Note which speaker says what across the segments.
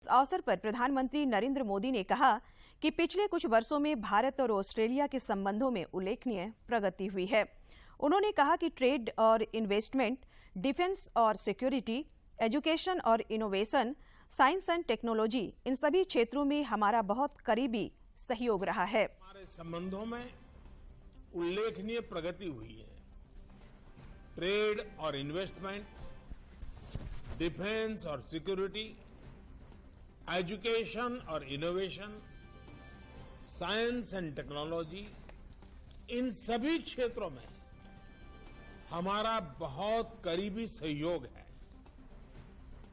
Speaker 1: इस अवसर पर प्रधानमंत्री नरेंद्र मोदी ने कहा कि पिछले कुछ वर्षों में भारत और ऑस्ट्रेलिया के संबंधों में उल्लेखनीय प्रगति हुई है। उन्होंने कहा कि ट्रेड और इन्वेस्टमेंट, डिफेंस और सिक्योरिटी, एजुकेशन और इनोवेशन, साइंस एंड टेक्नोलॉजी, इन सभी क्षेत्रों में हमारा बहुत करीबी सहयोग रहा है।
Speaker 2: हमारे संबंधों में उल्लेखनीय प्रगति हुई है। ट्रेड और इन्वेस्टमेंट, डिफेंस और सिक्योरिटी, एजुकेशन और इनोवेशन, साइंस एंड टेक्नोलॉजी, इन सभी क्षेत्रों में हमारा बहुत करीबी सहयोग है।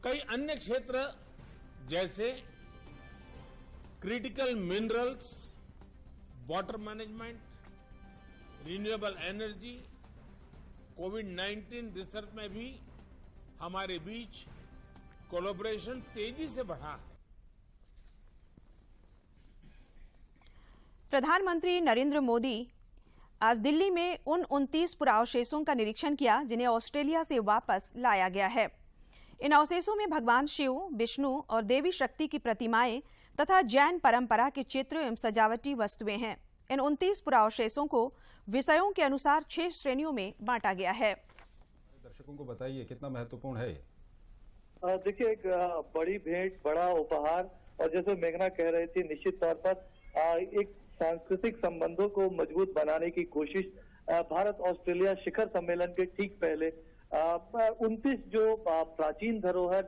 Speaker 2: कई अन्य क्षेत्र जैसे critical minerals, water management, renewable energy, कोविड-19 रिसर्च में भी हमारे बीच कोलैबोरेशन तेजी से बढ़ा है।
Speaker 1: प्रधानमंत्री नरेंद्र मोदी आज दिल्ली में उन 29 पुरावशेषों का निरीक्षण किया जिन्हें ऑस्ट्रेलिया से वापस लाया गया है। इन अवशेषों में भगवान शिव, विष्णु और देवी शक्ति की प्रतिमाएं तथा जैन परंपरा के चित्र एवं सजावटी वस्तुएं हैं। इन 29 पुरावशेषों को विषयों के अनुसार 6 श्रेणियों में बांटा गया है।
Speaker 3: दर्शकों को बताइए कितना महत्वपूर्ण है ये?
Speaker 4: देखिए, एक बड़ी भेंट, बड़ा उपहार, और जैसे मेघना कह रही थी, निश्चित तौर पर एक सांस्कृतिक संबंधों को मजबूत बनाने की कोशिश। भारत ऑस्ट्रेलिया शिखर सम्मेलन के ठीक पहले 29 जो प्राचीन धरोहर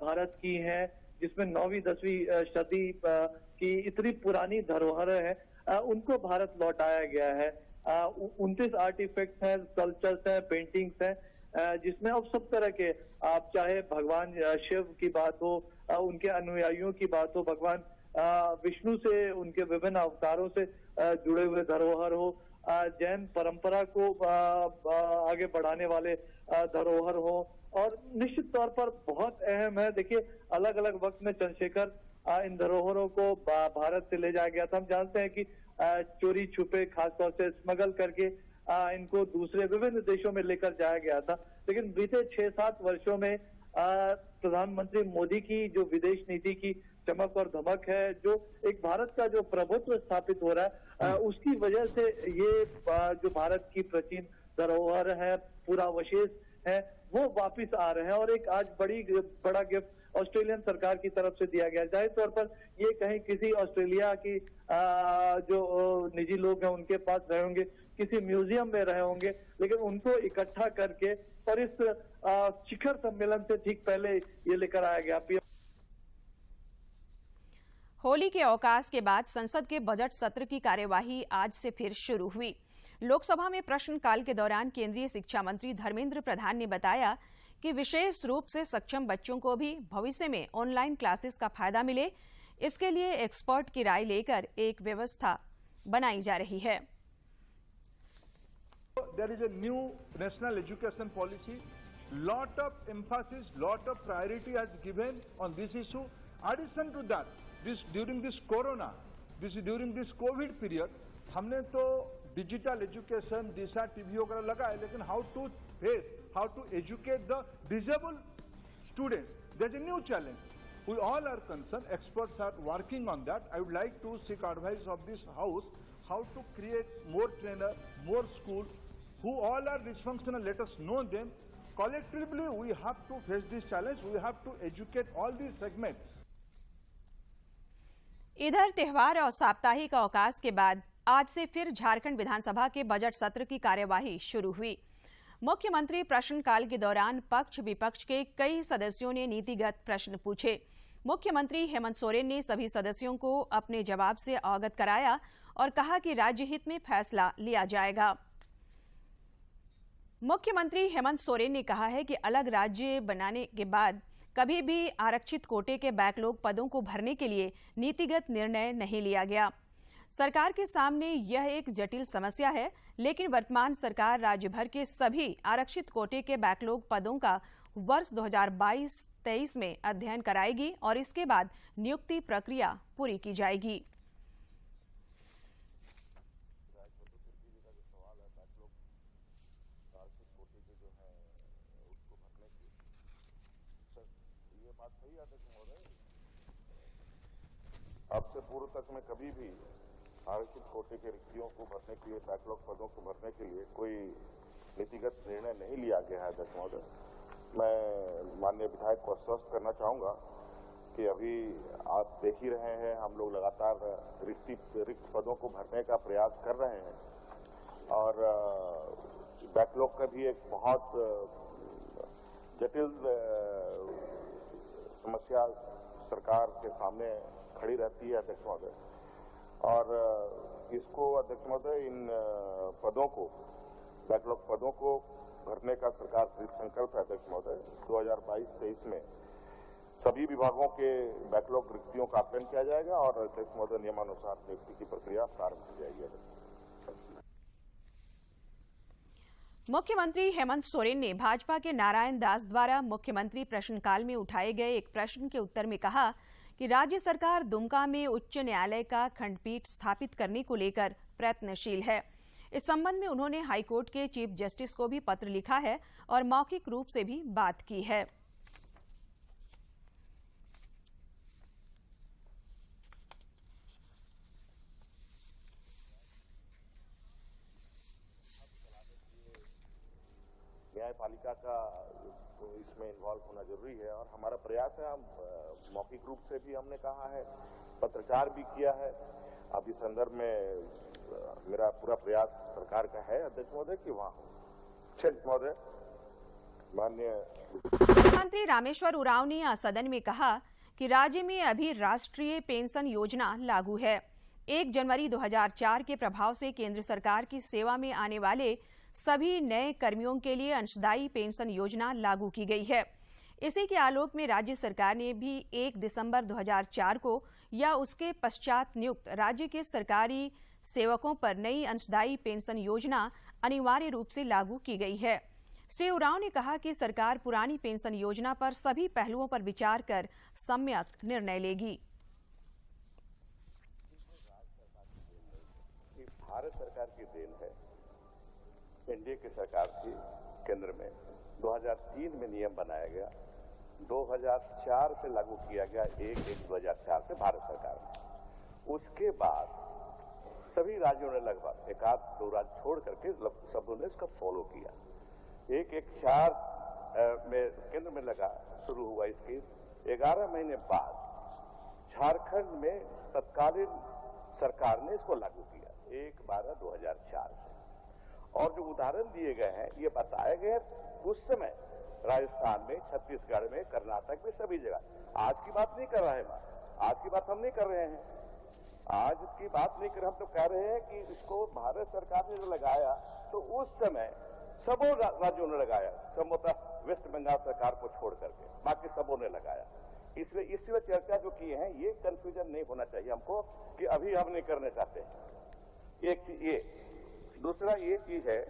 Speaker 4: भारत की हैं, जिसमें 9वीं 10वीं सदी की इतनी पुरानी धरोहरें हैं, उनको भारत लौटाया गया है। 29 आर्टिफैक्ट्स हैं, स्कल्पचर्स हैं, पेंटिंग्स हैं, जिसमें अब सब तरह के, आप चाहे भगवान शिव की बात हो, उनके अनुयायियों की बात हो, भगवान विष्णु से, उनके विभिन्न अवतारों से जुड़े हुए धरोहर हो, जैन परंपरा को आगे बढ़ाने वाले धरोहर हो, और निश्चित तौर पर बहुत अहम है। देखिए, अलग अलग वक्त में चंद्रशेखर इन धरोहरों को भारत से ले जाया गया था। हम जानते हैं कि चोरी छुपे, खासतौर से स्मगल करके इनको दूसरे विभिन्न देशों में लेकर जाया गया था। लेकिन बीते 6-7 वर्षों में प्रधानमंत्री मोदी की जो विदेश नीति की चमक और धमक है, जो एक भारत का जो प्रभुत्व स्थापित हो रहा है, उसकी वजह से ये जो भारत की प्राचीन धरोहर है, पुरावशेष है, वो वापिस आ रहे हैं। और एक आज बड़ा गिफ्ट ऑस्ट्रेलियन सरकार की तरफ से दिया गया। जाहिर तौर पर ये कहीं किसी ऑस्ट्रेलिया की जो निजी लोग हैं उनके पास रहे होंगे, किसी म्यूजियम में रहे होंगे, लेकिन उनको इकट्ठा करके और इस शिखर सम्मेलन से ठीक पहले ये लेकर आया गया।
Speaker 1: होली के अवकाश के बाद संसद के बजट सत्र की कार्यवाही आज से फिर शुरू हुई। लोकसभा में प्रश्नकाल के दौरान केंद्रीय शिक्षा मंत्री धर्मेंद्र प्रधान ने बताया कि विशेष रूप से सक्षम बच्चों को भी भविष्य में ऑनलाइन क्लासेस का फायदा मिले, इसके लिए एक्सपर्ट की राय लेकर एक व्यवस्था बनाई जा रही है।
Speaker 5: There is a new national education policy. Lot of emphasis, lot of priority has given on this issue. Addition to that, during this COVID period, हमने तो डिजिटल एजुकेशन, दिशा टीवी वगैरह लगाए, लेकिन how to educate the disable students, that's a new challenge. We all are concerned, experts are working on that. I would like to seek advice of this house, how to create more trainers, more schools, who all are dysfunctional, let us know them. Collectively, we have to face this challenge, we have to educate all these segments.
Speaker 1: इधर त्योहार और साप्ताहिक अवकाश के बाद आज से फिर झारखंड विधानसभा के बजट सत्र की कार्यवाही शुरू हुई। मुख्यमंत्री प्रश्नकाल के दौरान पक्ष विपक्ष के कई सदस्यों ने नीतिगत प्रश्न पूछे। मुख्यमंत्री हेमंत सोरेन ने सभी सदस्यों को अपने जवाब से अवगत कराया और कहा कि राज्य हित में फैसला लिया जाएगा। मुख्यमंत्री हेमंत सोरेन ने कहा है कि अलग राज्य बनाने के बाद कभी भी आरक्षित कोटे के बैकलॉग पदों को भरने के लिए नीतिगत निर्णय नहीं लिया गया। सरकार के सामने यह एक जटिल समस्या है, लेकिन वर्तमान सरकार राज्य भर के सभी आरक्षित कोटे के बैकलॉग पदों का वर्ष 2022-23 में अध्ययन कराएगी और इसके बाद नियुक्ति प्रक्रिया पूरी की जाएगी।
Speaker 6: अब से पूर्व तक में कभी भी आरक्षित कोटे के रिक्तियों को भरने के लिए, बैकलॉग पदों को भरने के लिए कोई नीतिगत निर्णय नहीं लिया गया है अध्यक्ष महोदय। मैं माननीय विधायक को आश्वस्त करना चाहूंगा कि अभी आप देख ही रहे हैं, हम लोग लगातार रिक्त पदों को भरने का प्रयास कर रहे हैं और बैकलॉग का भी एक बहुत जटिल समस्या सरकार के सामने खड़ी रहती है अध्यक्ष महोदय। और इसको अध्यक्ष महोदय, इन पदों को, बैकलॉग पदों को भरने का सरकार दृढ़ संकल्प है अध्यक्ष महोदय। 2022-23 में सभी विभागों के बैकलॉग रिक्तियों का आकलन किया जाएगा और अध्यक्ष महोदय नियमानुसार नियुक्ति की प्रक्रिया प्रारंभ की जाएगी।
Speaker 1: मुख्यमंत्री हेमंत सोरेन ने भाजपा के नारायण दास द्वारा मुख्यमंत्री प्रश्नकाल में उठाए गए एक प्रश्न के उत्तर में कहा कि राज्य सरकार दुमका में उच्च न्यायालय का खंडपीठ स्थापित करने को लेकर प्रयत्नशील है। इस संबंध में उन्होंने हाईकोर्ट के चीफ जस्टिस को भी पत्र लिखा है और मौखिक रूप से भी बात की है।
Speaker 6: न्यायपालिका का तो इसमें इन्वॉल्व होना जरूरी है और हमारा प्रयास है। हम मौखिक रूप से भी हमने कहा है, पत्रचार भी किया है। अब इस संदर्भ में मेरा पूरा प्रयास सरकार का है अध्यक्ष महोदय कि वहाँ महोदय माननीय
Speaker 1: मुख्यमंत्री रामेश्वर उरांव ने आज सदन में कहा कि राज्य में अभी राष्ट्रीय पेंशन योजना लागू है। 1 जनवरी 2004 के प्रभाव से केंद्र सरकार की सेवा में आने वाले सभी नए कर्मियों के लिए अंशदायी पेंशन योजना लागू की गई है। इसी के आलोक में राज्य सरकार ने भी 1 दिसंबर 2004 को या उसके पश्चात नियुक्त राज्य के सरकारी सेवकों पर नई अंशदायी पेंशन योजना अनिवार्य रूप से लागू की गई है। श्री उरांव ने कहा कि सरकार पुरानी पेंशन योजना पर सभी पहलुओं पर विचार कर सम्यक निर्णय लेगी।
Speaker 6: भारत सरकार की देन है, एनडीए की सरकार थी केंद्र में, 2003 में नियम बनाया गया, 2004 से लागू किया गया, 1/1/2004 से भारत सरकार में। उसके बाद सभी राज्यों ने लगभग 1-2 राज्य छोड़ करके सबों ने इसका फॉलो किया। 1/1/4 में केंद्र में लगा, शुरू हुआ इसकी 11 महीने बाद झारखंड में तत्कालीन सरकार ने इसको लागू किया 1/12/2004 से। और जो उदाहरण दिए गए हैं ये बताए गए उस समय राजस्थान में, छत्तीसगढ़ में, कर्नाटक में, सभी जगह। आज की बात नहीं कर रहे हैं, आज की बात हम नहीं कर रहे हैं, आज की बात नहीं कर, हम तो कह रहे हैं कि इसको भारत सरकार ने जो लगाया तो उस समय सबों राज्यों ने लगाया, संभवतः वेस्ट बंगाल सरकार को छोड़ करके बाकी सबों ने लगाया। इसलिए इसमें चर्चा जो की है ये कंफ्यूजन नहीं होना चाहिए हमको कि अभी हम नहीं करना चाहते हैं। एक चीज ये, दूसरा ये चीज है,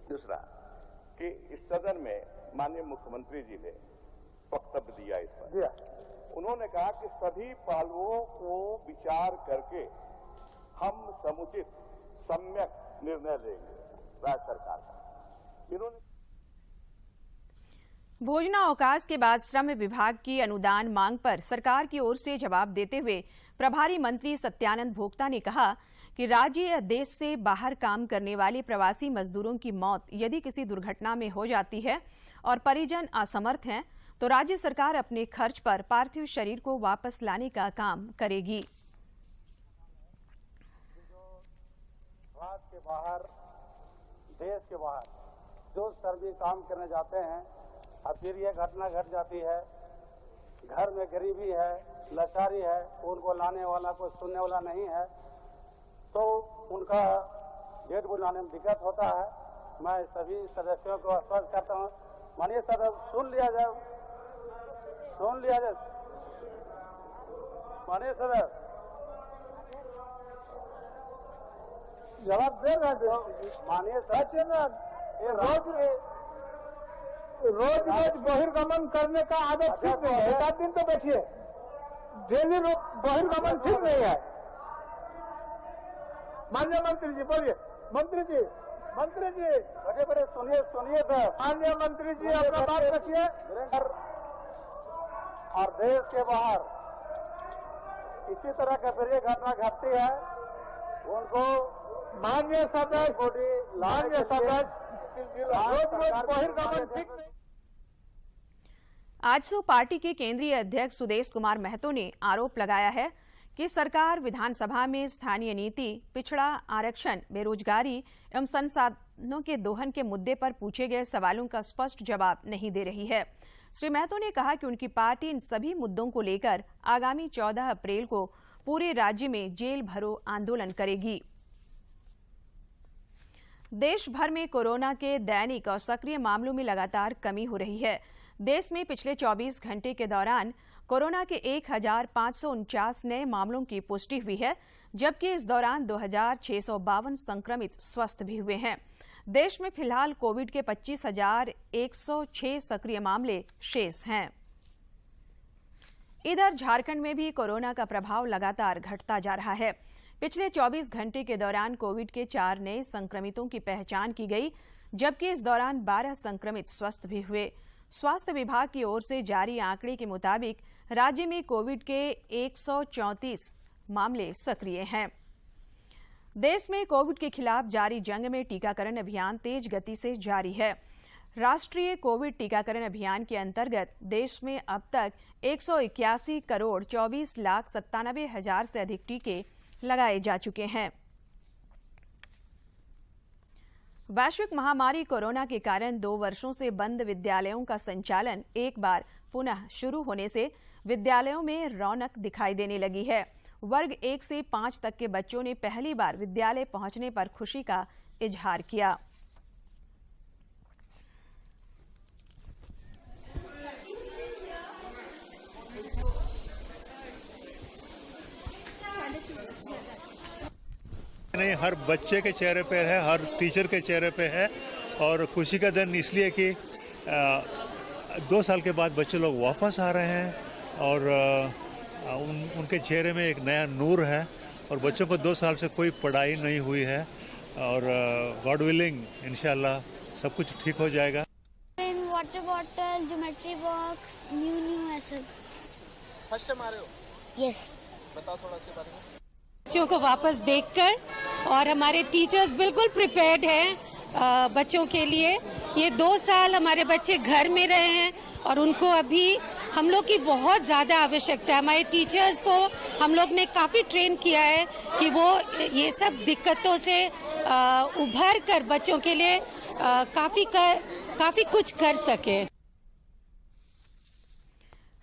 Speaker 6: दूसरा कि इस सदन में माननीय मुख्यमंत्री जी ने वक्तव्य दिया इस पर। उन्होंने कहा कि सभी पहलुओं को विचार करके हम समुचित सम्यक निर्णय लेंगे राज्य सरकार का। इन्होंने
Speaker 1: भोजनावकाश के बाद श्रम विभाग की अनुदान मांग पर सरकार की ओर से जवाब देते हुए प्रभारी मंत्री सत्यानंद भोक्ता ने कहा कि राज्य या देश से बाहर काम करने वाले प्रवासी मजदूरों की मौत यदि किसी दुर्घटना में हो जाती है और परिजन असमर्थ हैं तो राज्य सरकार अपने खर्च पर पार्थिव शरीर को वापस लाने का काम करेगी।
Speaker 7: राज्य के बाहर, देश के बाहर जो श्रमिक काम करने जाते हैं, अब फिर ये घटना घट जाती है, घर में गरीबी है, लाचारी है, उनको लाने वाला कोई सुनने वाला नहीं है, तो उनका डेट बुलाने में दिक्कत होता है। मैं सभी सदस्यों को आश्वस्त करता हूँ, माननीय सदस्य सुन लिया जाए, माननीय सदस्य जवाब दे रहे हैं। माननीय सदस्य रोज बहिर्गमन करने का आदत ठीक नहीं है, 1 दिन तो बैठिए, डेली बहिर्गमन ठीक नहीं है। माननीय मंत्री जी बोलिए, मंत्री जी बड़े सुनिए तो माननीय मंत्री जी अपना बात रखिए। और देश के बाहर इसी तरह का फिर ये घटना घटती है उनको
Speaker 5: माननीय सदस्य
Speaker 1: आजसू पार्टी के केंद्रीय अध्यक्ष सुदेश कुमार महतो ने आरोप लगाया है कि सरकार विधानसभा में स्थानीय नीति, पिछड़ा आरक्षण, बेरोजगारी एवं संसाधनों के दोहन के मुद्दे पर पूछे गए सवालों का स्पष्ट जवाब नहीं दे रही है। श्री महतो ने कहा कि उनकी पार्टी इन सभी मुद्दों को लेकर आगामी 14 अप्रैल को पूरे राज्य में जेल भरो आंदोलन करेगी। देश भर में कोरोना के दैनिक और सक्रिय मामलों में लगातार कमी हो रही है। देश में पिछले 24 घंटे के दौरान कोरोना के 1549 नए मामलों की पुष्टि हुई है, जबकि इस दौरान 2652 संक्रमित स्वस्थ भी हुए हैं। देश में फिलहाल कोविड के 25,106 सक्रिय मामले शेष हैं। इधर झारखंड में भी कोरोना का प्रभाव लगातार घटता जा रहा है। पिछले 24 घंटे के दौरान कोविड के 4 नए संक्रमितों की पहचान की गई, जबकि इस दौरान 12 संक्रमित स्वस्थ भी हुए। स्वास्थ्य विभाग की ओर से जारी आंकड़े के मुताबिक राज्य में कोविड के 134 मामले सक्रिय हैं। देश में कोविड के खिलाफ जारी जंग में टीकाकरण अभियान तेज गति से जारी है। राष्ट्रीय कोविड टीकाकरण अभियान के अंतर्गत देश में अब तक 181 करोड़ 24 लाख 97 हजार से अधिक टीके लगाए जा चुके हैं। वैश्विक महामारी कोरोना के कारण 2 वर्षों से बंद विद्यालयों का संचालन एक बार पुनः शुरू होने से विद्यालयों में रौनक दिखाई देने लगी है। वर्ग 1 से 5 तक के बच्चों ने पहली बार विद्यालय पहुंचने पर खुशी का इजहार किया।
Speaker 8: नहीं, हर बच्चे के चेहरे पे है, हर टीचर के चेहरे पे है और खुशी का दिन इसलिए कि 2 साल के बाद बच्चे लोग वापस आ रहे हैं और उनके चेहरे में एक नया नूर है और बच्चों को 2 साल से कोई पढ़ाई नहीं हुई है और गॉड विलिंग इंशाल्लाह सब कुछ ठीक हो जाएगा।
Speaker 9: Pen, water bottle, geometry box, new ऐसे।
Speaker 10: फर्स्ट टाइम आ रहे हो?
Speaker 9: यस।
Speaker 10: बताओ थोड़ा सा बारे में।
Speaker 11: बच्चों को वापस देखकर और हमारे टीचर्स बिल्कुल प्रिपेयर्ड हैं बच्चों के लिए। ये 2 साल हमारे बच्चे घर में रहे हैं और उनको अभी हम लोग की बहुत ज़्यादा आवश्यकता है। हमारे टीचर्स को हम लोग ने काफ़ी ट्रेन किया है कि वो ये सब दिक्कतों से उभर कर बच्चों के लिए काफ़ी कुछ कर सके।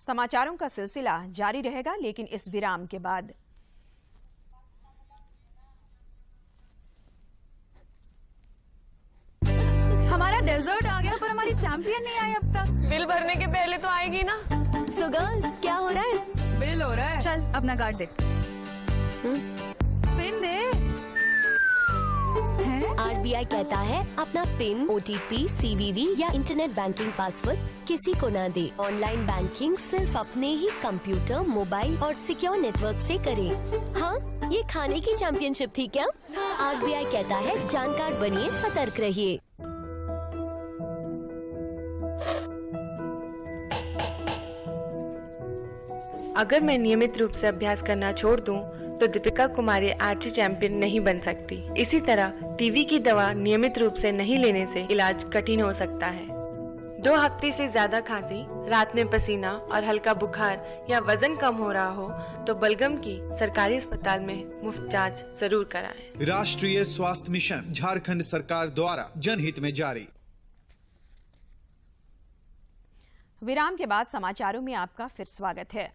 Speaker 1: समाचारों का सिलसिला जारी रहेगा, लेकिन इस विराम के बाद।
Speaker 12: हमारा डेजर्ट आ गया पर हमारी चैंपियन नहीं आई अब तक।
Speaker 13: बिल भरने के पहले तो आएगी ना।
Speaker 12: सो गर्ल्स, क्या हो रहा है? बिल हो रहा है। चल अपना कार्ड दे। पिन दे।
Speaker 14: RBI कहता है अपना पिन, OTP, CVV या इंटरनेट बैंकिंग पासवर्ड किसी को ना दे। ऑनलाइन बैंकिंग सिर्फ अपने ही कंप्यूटर, मोबाइल और सिक्योर नेटवर्क से करें। हाँ, ये खाने की चैंपियनशिप थी क्या? RBI कहता है जानकार बनिए, सतर्क रहिए।
Speaker 15: अगर मैं नियमित रूप से अभ्यास करना छोड़ दूं, तो दीपिका कुमारी आर्चरी चैंपियन नहीं बन सकती। इसी तरह टीबी की दवा नियमित रूप से नहीं लेने से इलाज कठिन हो सकता है। 2 हफ्ते से ज्यादा खांसी, रात में पसीना और हल्का बुखार या वजन कम हो रहा हो तो बलगम की सरकारी अस्पताल में मुफ्त जांच जरूर कराएं।
Speaker 16: राष्ट्रीय स्वास्थ्य मिशन झारखंड सरकार द्वारा जनहित में जारी।
Speaker 1: विराम के बाद समाचारों में आपका फिर स्वागत है।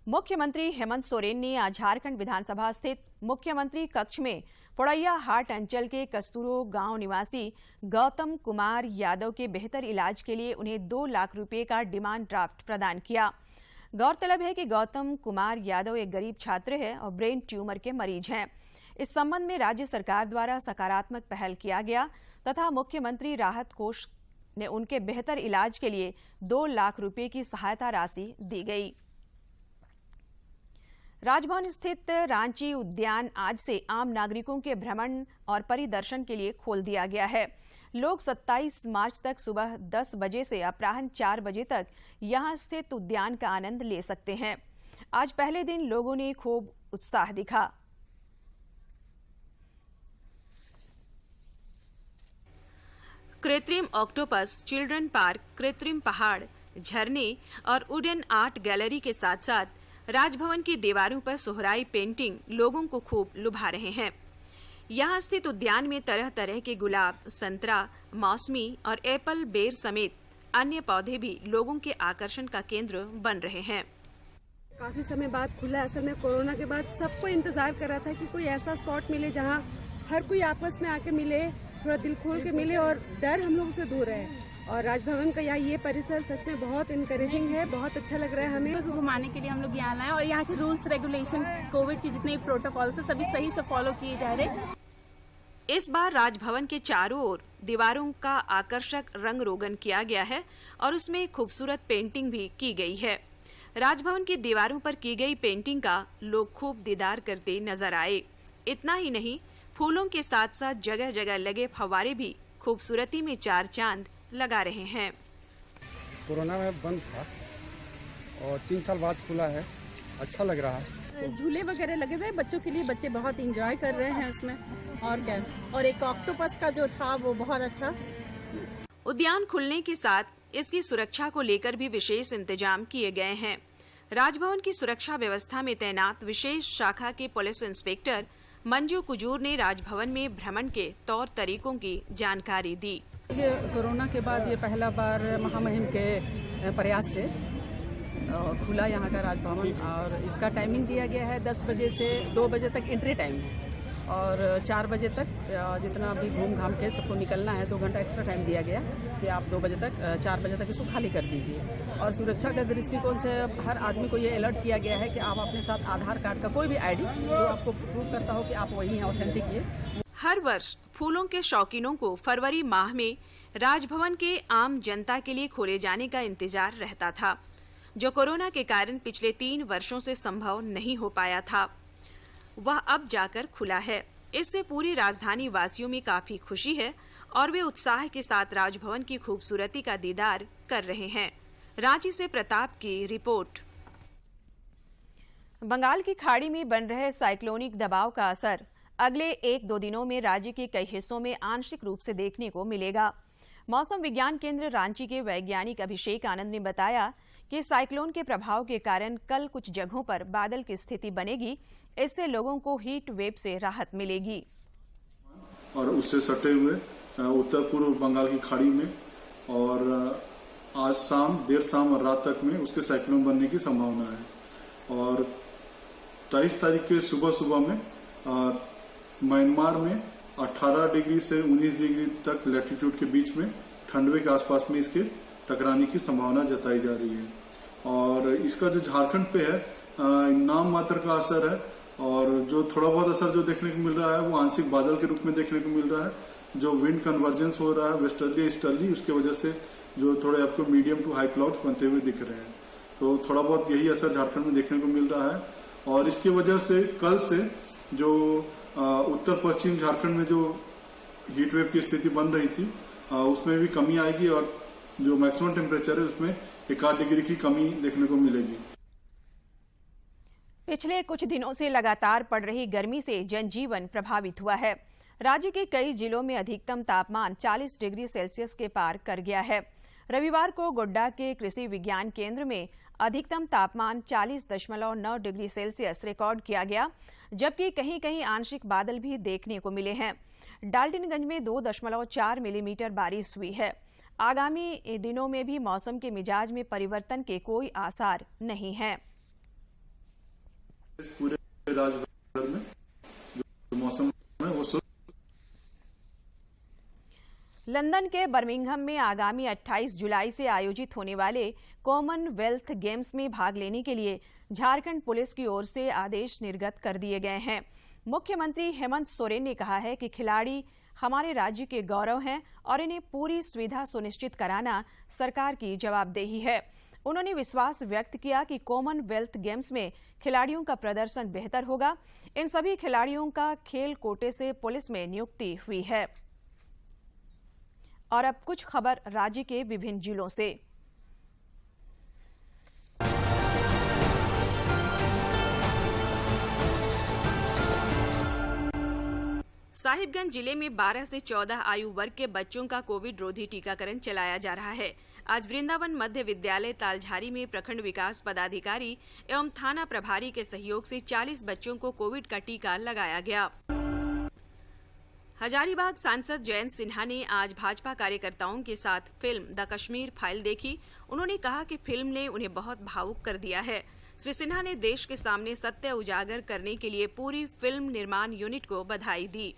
Speaker 1: मुख्यमंत्री हेमंत सोरेन ने आज झारखंड विधानसभा स्थित मुख्यमंत्री कक्ष में पोड़ैया हाट अंचल के कस्तूरो गांव निवासी गौतम कुमार यादव के बेहतर इलाज के लिए उन्हें 2 लाख रुपए का डिमांड ड्राफ्ट प्रदान किया। गौरतलब है कि गौतम कुमार यादव एक गरीब छात्र है और ब्रेन ट्यूमर के मरीज हैं। इस संबंध में राज्य सरकार द्वारा सकारात्मक पहल किया गया तथा मुख्यमंत्री राहत कोष ने उनके बेहतर इलाज के लिए 2 लाख रुपए की सहायता राशि दी गई। राजभवन स्थित रांची उद्यान आज से आम नागरिकों के भ्रमण और परिदर्शन के लिए खोल दिया गया है। लोग 27 मार्च तक सुबह 10 बजे से अपराह्न 4 बजे तक यहां स्थित उद्यान का आनंद ले सकते हैं। आज पहले दिन लोगों ने खूब उत्साह दिखा। कृत्रिम ऑक्टोपस, चिल्ड्रन पार्क, कृत्रिम पहाड़, झरने और वुडन आर्ट गैलरी के साथ साथ राजभवन की दीवारों पर सोहराई पेंटिंग लोगों को खूब लुभा रहे हैं। यहाँ स्थित उद्यान में तरह तरह के गुलाब, संतरा, मौसमी और एप्पल, बेर समेत अन्य पौधे भी लोगों के आकर्षण का केंद्र बन रहे हैं।
Speaker 17: काफी समय बाद खुला। असल में कोरोना के बाद सबको इंतजार कर रहा था कि कोई ऐसा स्पॉट मिले जहाँ हर कोई आपस में आके मिले, थोड़ा दिल खोल के मिले और डर हम लोगों से दूर रहे। और राजभवन का ये परिसर सच में बहुत इनकरेजिंग है, बहुत अच्छा लग रहा है हमें।
Speaker 18: घुमाने के लिए हम लोग यहाँ आए और यहाँ के रूल्स रेगुलेशन, कोविड की जितने प्रोटोकॉल है सभी सही से फॉलो किए जा रहे।
Speaker 1: इस बार राजभवन के चारों ओर दीवारों का आकर्षक रंग रोगन किया गया है और उसमें खूबसूरत पेंटिंग भी की गई है। राजभवन की दीवारों पर की गई पेंटिंग का लोग खूब दीदार करते नजर आए। इतना ही नहीं, फूलों के साथ साथ जगह जगह लगे फव्वारे भी खूबसूरती में चार चांद लगा रहे हैं।
Speaker 19: कोरोना में बंद था और 3 साल बाद खुला है, अच्छा लग रहा है।
Speaker 18: झूले वगैरह लगे हुए बच्चों के लिए, बच्चे बहुत एंजॉय कर रहे हैं उसमें। और क्या, और एक ऑक्टोपस का जो था वो बहुत अच्छा।
Speaker 1: उद्यान खुलने के साथ इसकी सुरक्षा को लेकर भी विशेष इंतजाम किए गए हैं। राजभवन की सुरक्षा व्यवस्था में तैनात विशेष शाखा के पुलिस इंस्पेक्टर मंजू कुजूर ने राजभवन में भ्रमण के तौर तरीकों की जानकारी दी।
Speaker 20: ये कोरोना के बाद ये पहला बार महामहिम के प्रयास से खुला यहाँ का राजभवन और इसका टाइमिंग दिया गया है 10 बजे से 2 बजे तक एंट्री टाइम और 4 बजे तक जितना भी घूम घाम के सबको निकलना है 2 घंटा एक्स्ट्रा टाइम दिया गया कि आप 2 बजे तक 4 बजे तक इसको खाली कर दीजिए। और सुरक्षा के दृष्टिकोण से हर आदमी को ये अलर्ट किया गया है कि आप अपने साथ आधार कार्ड का कोई भी आईडी जो आपको प्रूव करता हो कि आप वही हैं, ऑथेंटिक ये।
Speaker 1: हर वर्ष फूलों के शौकीनों को फरवरी माह में राजभवन के आम जनता के लिए खोले जाने का इंतजार रहता था, जो कोरोना के कारण पिछले 3 वर्षों से संभव नहीं हो पाया था। वह अब जाकर खुला है। इससे पूरी राजधानी वासियों में काफी खुशी है और वे उत्साह के साथ राजभवन की खूबसूरती का दीदार कर रहे हैं। रांची से प्रताप की रिपोर्ट। बंगाल की खाड़ी में बन रहे साइक्लोनिक दबाव का असर अगले 1-2 दिनों में राज्य के कई हिस्सों में आंशिक रूप से देखने को मिलेगा। मौसम विज्ञान केंद्र रांची के वैज्ञानिक अभिषेक आनंद ने बताया कि साइक्लोन के प्रभाव के कारण कल कुछ जगहों पर बादल की स्थिति बनेगी। इससे लोगों को हीट वेव से राहत मिलेगी।
Speaker 21: और उससे सटे हुए उत्तर पूर्व बंगाल की खाड़ी में और आज शाम, देर शाम और रात तक में उसके साइक्लोन बनने की संभावना है। और 23 तारीख के सुबह में म्यांमार में 18 डिग्री से 19 डिग्री तक लैटिट्यूड के बीच में ठंडवे के आसपास में इसके टकराने की संभावना जताई जा रही है। और इसका जो झारखंड पे है नाम मात्र का असर है और जो थोड़ा बहुत असर जो देखने को मिल रहा है वो आंशिक बादल के रूप में देखने को मिल रहा है। जो विंड कन्वर्जेंस हो रहा है वेस्टर्ली ईस्टर्ली, उसकी वजह से जो थोड़े आपको मीडियम टू हाई क्लाउड्स बनते हुए दिख रहे हैं। तो थोड़ा बहुत यही असर झारखंड में देखने को मिल रहा है। और इसकी वजह से कल से जो उत्तर पश्चिम झारखंड में जो हीट वेव की स्थिति बन रही थी उसमें भी कमी आएगी और जो मैक्सिमम टेम्परेचर है उसमें 1-8 डिग्री की कमी देखने को मिलेगी।
Speaker 1: पिछले कुछ दिनों से लगातार पड़ रही गर्मी से जनजीवन प्रभावित हुआ है। राज्य के कई जिलों में अधिकतम तापमान 40 डिग्री सेल्सियस के पार कर गया है। रविवार को गोड्डा के कृषि विज्ञान केंद्र में अधिकतम तापमान 40.9 डिग्री सेल्सियस रिकॉर्ड किया गया, जबकि कहीं कहीं आंशिक बादल भी देखने को मिले हैं। डाल्टनगंज में 2.4 मिलीमीटर बारिश हुई है। आगामी दिनों में भी मौसम के मिजाज में परिवर्तन के कोई आसार नहीं हैं।
Speaker 21: पूरे राज्य में जो मौसम है वो
Speaker 1: लंदन के बर्मिंघम में आगामी 28 जुलाई से आयोजित होने वाले कॉमनवेल्थ गेम्स में भाग लेने के लिए झारखंड पुलिस की ओर से आदेश निर्गत कर दिए गए हैं। मुख्यमंत्री हेमंत सोरेन ने कहा है कि खिलाड़ी हमारे राज्य के गौरव हैं और इन्हें पूरी सुविधा सुनिश्चित कराना सरकार की जवाबदेही है। उन्होंने विश्वास व्यक्त किया कि कॉमनवेल्थ गेम्स में खिलाड़ियों का प्रदर्शन बेहतर होगा। इन सभी खिलाड़ियों का खेल कोटे से पुलिस में नियुक्ति हुई है। और अब कुछ खबर राज्य के विभिन्न जिलों से। साहिबगंज जिले में 12 से 14 आयु वर्ग के बच्चों का कोविड रोधी टीकाकरण चलाया जा रहा है। आज वृंदावन मध्य विद्यालय तालझारी में प्रखंड विकास पदाधिकारी एवं थाना प्रभारी के सहयोग से 40 बच्चों को कोविड का टीका लगाया गया। हजारीबाग सांसद जयंत सिन्हा ने आज भाजपा कार्यकर्ताओं के साथ फिल्म द कश्मीर फाइल देखी। उन्होंने कहा कि फिल्म ने उन्हें बहुत भावुक कर दिया है। श्री सिन्हा ने देश के सामने सत्य उजागर करने के लिए पूरी फिल्म निर्माण यूनिट को बधाई दी।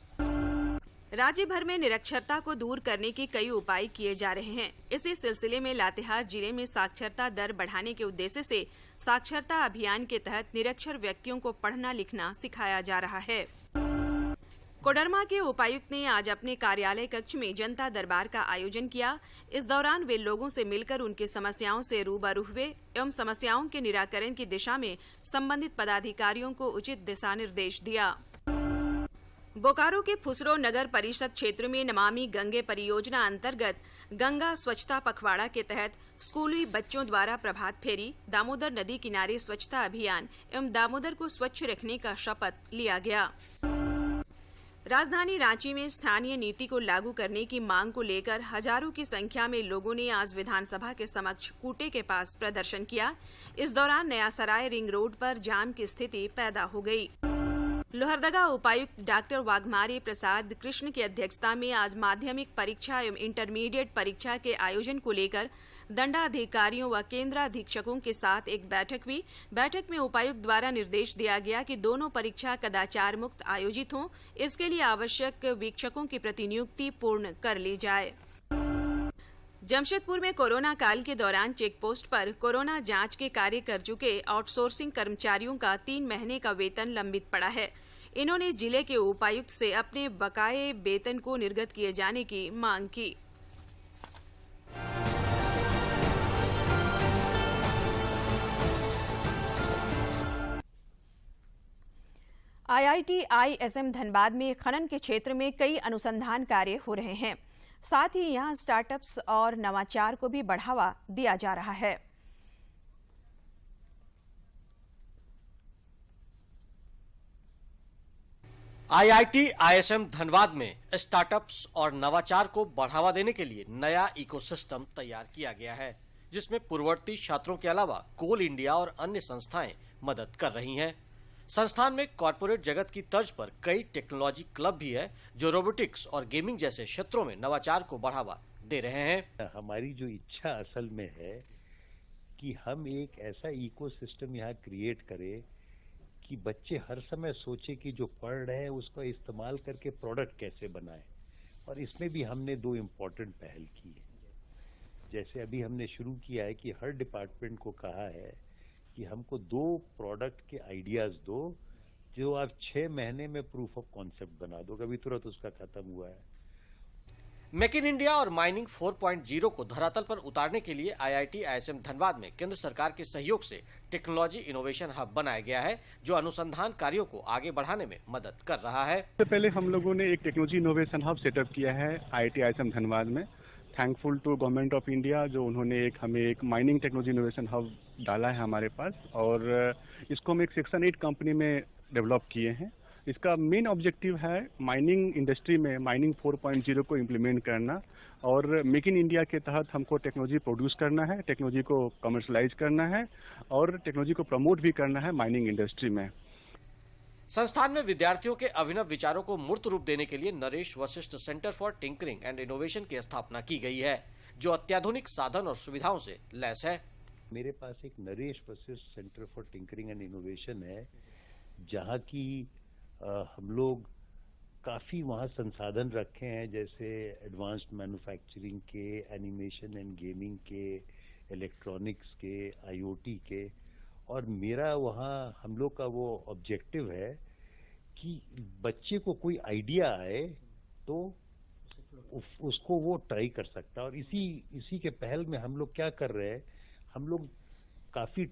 Speaker 1: राज्य भर में निरक्षरता को दूर करने के कई उपाय किए जा रहे हैं। इसी सिलसिले में लातेहार जिले में साक्षरता दर बढ़ाने के उद्देश्य से साक्षरता अभियान के तहत निरक्षर व्यक्तियों को पढ़ना लिखना सिखाया जा रहा है। कोडरमा के उपायुक्त ने आज अपने कार्यालय कक्ष में जनता दरबार का आयोजन किया। इस दौरान वे लोगों से मिलकर उनकी समस्याओं से रूबरू हुए एवं समस्याओं के निराकरण की दिशा में संबंधित पदाधिकारियों को उचित दिशा निर्देश दिया। बोकारो के फुसरो नगर परिषद क्षेत्र में नमामि गंगे परियोजना अंतर्गत गंगा स्वच्छता पखवाड़ा के तहत स्कूली बच्चों द्वारा प्रभात फेरी, दामोदर नदी किनारे स्वच्छता अभियान एवं दामोदर को स्वच्छ रखने का शपथ लिया गया। राजधानी रांची में स्थानीय नीति को लागू करने की मांग को लेकर हजारों की संख्या में लोगों ने आज विधानसभा के समक्ष कूटे के पास प्रदर्शन किया। इस दौरान नया सराय रिंग रोड पर जाम की स्थिति पैदा हो गई। लोहरदगा उपायुक्त डॉक्टर वाघमारे प्रसाद कृष्ण की अध्यक्षता में आज माध्यमिक परीक्षा एवं इंटरमीडिएट परीक्षा के आयोजन को लेकर दंडाधिकारियों व केंद्राधीक्षकों के साथ एक बैठक हुई। बैठक में उपायुक्त द्वारा निर्देश दिया गया कि दोनों परीक्षा कदाचार मुक्त आयोजित हों। इसके लिए आवश्यक वीक्षकों की प्रतिनियुक्ति पूर्ण कर ली जाए। जमशेदपुर में कोरोना काल के दौरान चेक पोस्ट पर कोरोना जांच के कार्य कर चुके आउटसोर्सिंग कर्मचारियों का 3 महीने का वेतन लंबित पड़ा है। इन्होंने जिले के उपायुक्त से अपने बकाये वेतन को निर्गत किए जाने की मांग की। IIT ISM धनबाद में खनन के क्षेत्र में कई अनुसंधान कार्य हो रहे हैं। साथ ही यहां स्टार्टअप्स और नवाचार को भी बढ़ावा दिया जा रहा है।
Speaker 2: IIT ISM धनबाद में स्टार्टअप्स और नवाचार को बढ़ावा देने के लिए नया इकोसिस्टम तैयार किया गया है, जिसमें पूर्ववर्ती छात्रों के अलावा कोल इंडिया और अन्य संस्थाएं मदद कर रही हैं। संस्थान में कॉर्पोरेट जगत की तर्ज पर कई टेक्नोलॉजी क्लब भी है, जो रोबोटिक्स और गेमिंग जैसे क्षेत्रों में नवाचार को बढ़ावा दे रहे हैं।
Speaker 22: हमारी जो इच्छा असल में है कि हम एक ऐसा इकोसिस्टम यहाँ क्रिएट करें कि बच्चे हर समय सोचे कि जो पढ़ रहे हैं उसका इस्तेमाल करके प्रोडक्ट कैसे बनाएं। और इसमें भी हमने 2 इम्पोर्टेंट पहल की है। जैसे अभी हमने शुरू किया है कि हर डिपार्टमेंट को कहा है कि हमको 2 प्रोडक्ट के आइडियाज दो जो आप 6 महीने में प्रूफ ऑफ कॉन्सेप्ट बना दो, कभी तुरंत उसका खत्म हुआ है।
Speaker 2: मेक इन इंडिया और माइनिंग 4.0 को धरातल पर उतारने के लिए IIT ISM धनबाद में केंद्र सरकार के सहयोग से टेक्नोलॉजी इनोवेशन हब बनाया गया है, जो अनुसंधान कार्यों को आगे बढ़ाने में मदद कर रहा है।
Speaker 23: सबसे पहले हम लोगों ने एक टेक्नोलॉजी इनोवेशन हब सेटअप किया है IIT ISM धनबाद में। Thankful to government of India जो उन्होंने हमें एक माइनिंग टेक्नोलॉजी इनोवेशन हब डाला है हमारे पास, और इसको हम एक सेक्शन 8 कंपनी में डेवलप किए हैं। इसका मेन ऑब्जेक्टिव है माइनिंग इंडस्ट्री में माइनिंग 4.0 को इम्प्लीमेंट करना, और मेक इन इंडिया के तहत हमको टेक्नोलॉजी प्रोड्यूस करना है, टेक्नोलॉजी को कमर्शलाइज करना है और टेक्नोलॉजी को प्रमोट भी करना है माइनिंग इंडस्ट्री में।
Speaker 2: संस्थान में विद्यार्थियों के अभिनव विचारों को मूर्त रूप देने के लिए Naresh Vashishtha centre for tinkering and innovation की स्थापना की गई है, जो अत्याधुनिक साधन और सुविधाओं से लैस है।
Speaker 22: मेरे पास एक Naresh Vashishtha centre for tinkering and innovation है, जहाँ की हम लोग काफ़ी वहाँ संसाधन रखे हैं, जैसे एडवांस्ड मैन्युफैक्चरिंग के, एनिमेशन एंड गेमिंग के, इलेक्ट्रॉनिक्स के, IoT के। और मेरा वहाँ हम लोग का वो ऑब्जेक्टिव है कि बच्चे को कोई आइडिया आए तो उसको वो ट्राई कर सकता है। और इसी के पहल में हम लोग क्या कर रहे हैं, हम लोग काफ़ी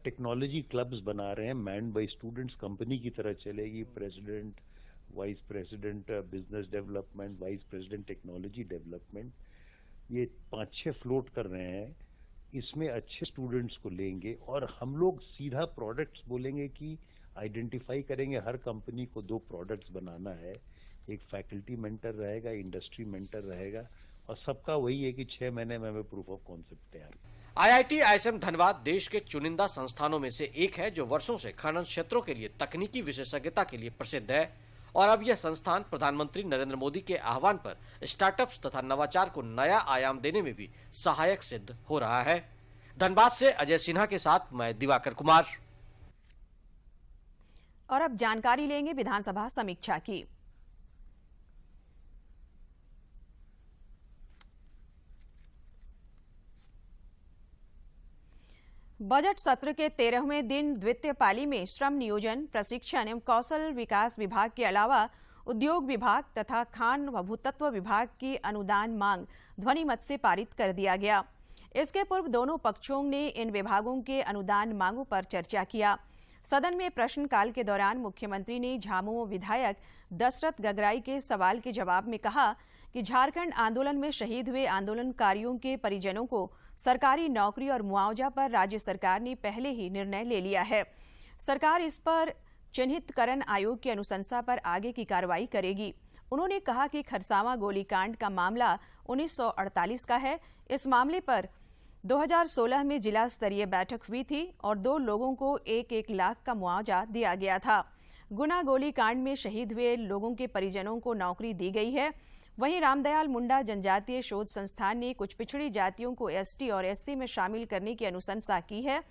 Speaker 22: टेक्नोलॉजी क्लब्स बना रहे हैं, मैन्ड बाय स्टूडेंट्स। कंपनी की तरह चलेगी, president, vice president business development, vice president technology development, ये 5-6 फ्लोट कर रहे हैं। इसमें अच्छे स्टूडेंट्स को लेंगे और हम लोग सीधा प्रोडक्ट्स बोलेंगे कि आइडेंटिफाई करेंगे हर कंपनी को 2 प्रोडक्ट्स बनाना है, एक फैकल्टी मेंटर रहेगा, इंडस्ट्री मेंटर रहेगा, और सबका वही है कि 6 महीने में हमें प्रूफ ऑफ कॉन्सेप्ट तैयार करना।
Speaker 2: IIT ISM धनबाद देश के चुनिंदा संस्थानों में से एक है जो वर्षों से खनन क्षेत्रों के लिए तकनीकी विशेषज्ञता के लिए प्रसिद्ध है, और अब यह संस्थान प्रधानमंत्री नरेंद्र मोदी के आह्वान पर स्टार्टअप्स तथा नवाचार को नया आयाम देने में भी सहायक सिद्ध हो रहा है। धनबाद से अजय सिन्हा के साथ मैं दिवाकर कुमार।
Speaker 1: और अब जानकारी लेंगे विधानसभा समीक्षा की। बजट सत्र के 13वें दिन द्वितीय पाली में श्रम नियोजन, प्रशिक्षण एवं कौशल विकास विभाग के अलावा उद्योग विभाग तथा खान व भूतत्व विभाग की अनुदान मांग ध्वनिमत से पारित कर दिया गया। इसके पूर्व दोनों पक्षों ने इन विभागों के अनुदान मांगों पर चर्चा किया। सदन में प्रश्नकाल के दौरान मुख्यमंत्री ने झामुमो विधायक दशरथ गगराई के सवाल के जवाब में कहा कि झारखंड आंदोलन में शहीद हुए आंदोलनकारियों के परिजनों को सरकारी नौकरी और मुआवजा पर राज्य सरकार ने पहले ही निर्णय ले लिया है। सरकार इस पर चिन्हितकरण आयोग की अनुशंसा पर आगे की कार्रवाई करेगी। उन्होंने कहा कि खरसावां गोलीकांड का मामला 1948 का है। इस मामले पर 2016 में जिला स्तरीय बैठक हुई थी और 2 लोगों को 1-1 लाख का मुआवजा दिया गया था। गुना गोलीकांड में शहीद हुए लोगों के परिजनों को नौकरी दी गई है। वहीं रामदयाल मुंडा जनजातीय शोध संस्थान ने कुछ पिछड़ी जातियों को एसटी और एससी में शामिल करने की अनुशंसा की है,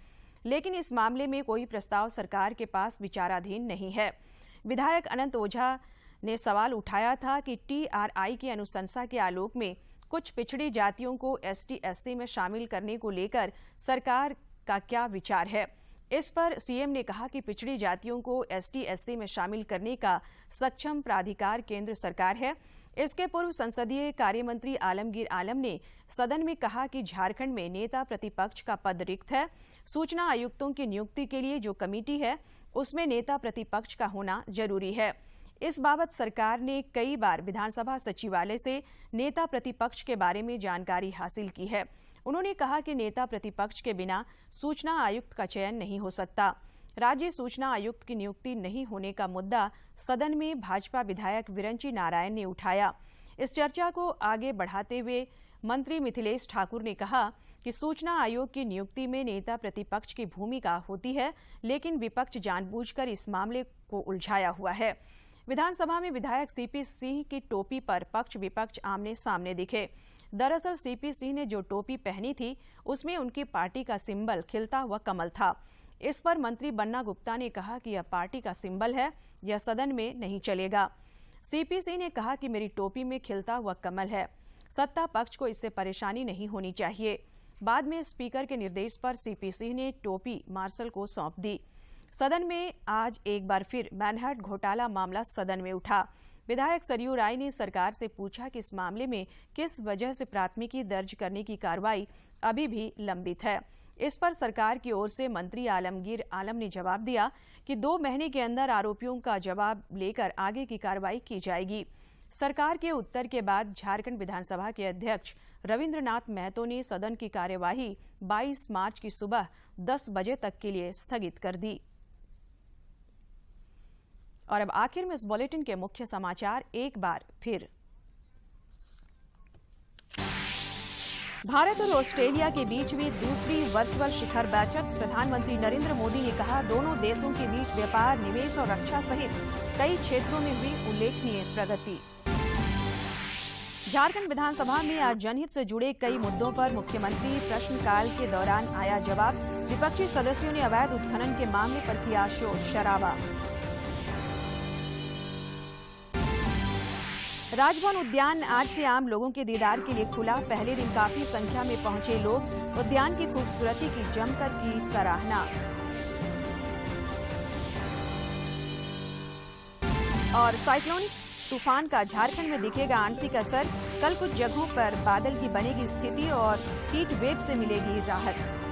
Speaker 1: लेकिन इस मामले में कोई प्रस्ताव सरकार के पास विचाराधीन नहीं है। विधायक अनंत ओझा ने सवाल उठाया था कि टीआरआई की अनुशंसा के आलोक में कुछ पिछड़ी जातियों को एसटी एससी में शामिल करने को लेकर सरकार का क्या विचार है। इस पर सीएम ने कहा कि पिछड़ी जातियों को एसटी एससी में शामिल करने का सक्षम प्राधिकार केंद्र सरकार है। इसके पूर्व संसदीय कार्य मंत्री आलमगीर आलम ने सदन में कहा कि झारखंड में नेता प्रतिपक्ष का पद रिक्त है। सूचना आयुक्तों की नियुक्ति के लिए जो कमेटी है उसमें नेता प्रतिपक्ष का होना जरूरी है। इस बाबत सरकार ने कई बार विधानसभा सचिवालय से नेता प्रतिपक्ष के बारे में जानकारी हासिल की है। उन्होंने कहा कि नेता प्रतिपक्ष के बिना सूचना आयुक्त का चयन नहीं हो सकता। राज्य सूचना आयुक्त की नियुक्ति नहीं होने का मुद्दा सदन में भाजपा विधायक विरंची नारायण ने उठाया। इस चर्चा को आगे बढ़ाते हुए मंत्री मिथिलेश ठाकुर ने कहा कि सूचना आयोग की नियुक्ति में नेता प्रतिपक्ष की भूमिका होती है, लेकिन विपक्ष जानबूझकर इस मामले को उलझाया हुआ है। विधानसभा में विधायक सीपी सिंह की टोपी पर पक्ष विपक्ष आमने सामने दिखे। दरअसल सीपी सिंह ने जो टोपी पहनी थी उसमें उनकी पार्टी का सिंबल खिलता हुआ कमल था। इस पर मंत्री बन्ना गुप्ता ने कहा कि यह पार्टी का सिंबल है, यह सदन में नहीं चलेगा। सीपी सिंह ने कहा कि मेरी टोपी में खिलता हुआ कमल है, सत्ता पक्ष को इससे परेशानी नहीं होनी चाहिए। बाद में स्पीकर के निर्देश पर सीपी सिंह ने टोपी मार्शल को सौंप दी। सदन में आज एक बार फिर मैनहट्ट घोटाला मामला सदन में उठा। विधायक सरयू राय ने सरकार से पूछा कि इस मामले में किस वजह से प्राथमिकी दर्ज करने की कार्रवाई अभी भी लंबित है। इस पर सरकार की ओर से मंत्री आलमगीर आलम ने जवाब दिया कि 2 महीने के अंदर आरोपियों का जवाब लेकर आगे की कार्रवाई की जाएगी। सरकार के उत्तर के बाद झारखंड विधानसभा के अध्यक्ष रविंद्रनाथ महतो ने सदन की कार्यवाही 22 मार्च की सुबह 10 बजे तक के लिए स्थगित कर दी। और अब आखिर में इस बुलेटिन के मुख्य समाचार एक बार फिर। भारत और ऑस्ट्रेलिया के बीच हुई दूसरी वर्चुअल शिखर बैठक। प्रधानमंत्री नरेंद्र मोदी ने कहा, दोनों देशों के बीच व्यापार, निवेश और रक्षा सहित कई क्षेत्रों में हुई उल्लेखनीय प्रगति। झारखंड विधानसभा में आज जनहित से जुड़े कई मुद्दों पर मुख्यमंत्री प्रश्नकाल के दौरान आया जवाब। विपक्षी सदस्यों ने अवैध उत्खनन के मामले पर किया शोर शराबा। राजभवन उद्यान आज से आम लोगों के दीदार के लिए खुला। पहले दिन काफी संख्या में पहुंचे लोग। उद्यान की खूबसूरती की जमकर की सराहना। और साइक्लोनिक तूफान का झारखंड में दिखेगा आंशिक असर। कल कुछ जगहों पर बादल की बनेगी स्थिति और हीट वेव से मिलेगी राहत।